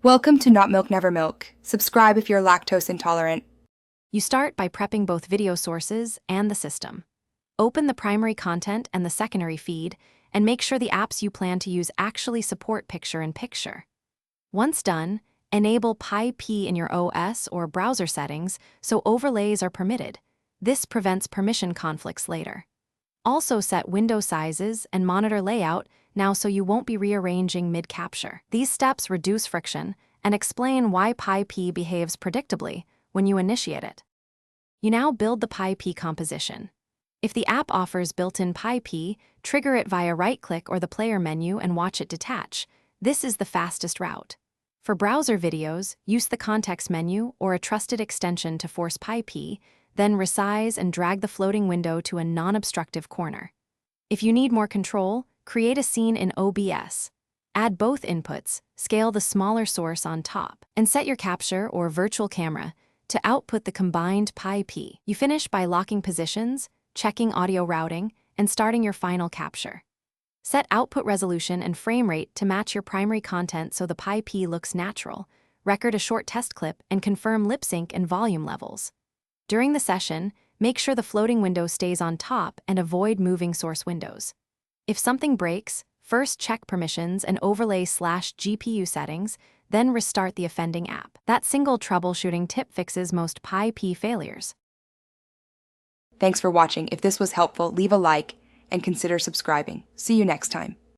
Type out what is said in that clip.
Welcome to Not Milk Never Milk. Subscribe if you're lactose intolerant. You start by prepping both video sources and the system. Open the primary content and the secondary feed, and make sure the apps you plan to use actually support picture-in-picture. Once done, enable PyP in your OS or browser settings so overlays are permitted. This prevents permission conflicts later. Also set window sizes and monitor layout now so you won't be rearranging mid-capture. These steps reduce friction and explain why PyP behaves predictably when you initiate it. You now build the PyP composition. If the app offers built-in PyP, trigger it via right-click or the player menu and watch it detach. This is the fastest route. For browser videos, use the context menu or a trusted extension to force PyP, then resize and drag the floating window to a non-obstructive corner. If you need more control, create a scene in OBS. Add both inputs, scale the smaller source on top, and set your capture or virtual camera to output the combined PyP. You finish by locking positions, checking audio routing, and starting your final capture. Set output resolution and frame rate to match your primary content so the PyP looks natural. Record a short test clip and confirm lip sync and volume levels. During the session, make sure the floating window stays on top and avoid moving source windows. If something breaks, first check permissions and overlay/GPU settings, then restart the offending app. That single troubleshooting tip fixes most PyP failures. Thanks for watching. If this was helpful, leave a like and consider subscribing. See you next time.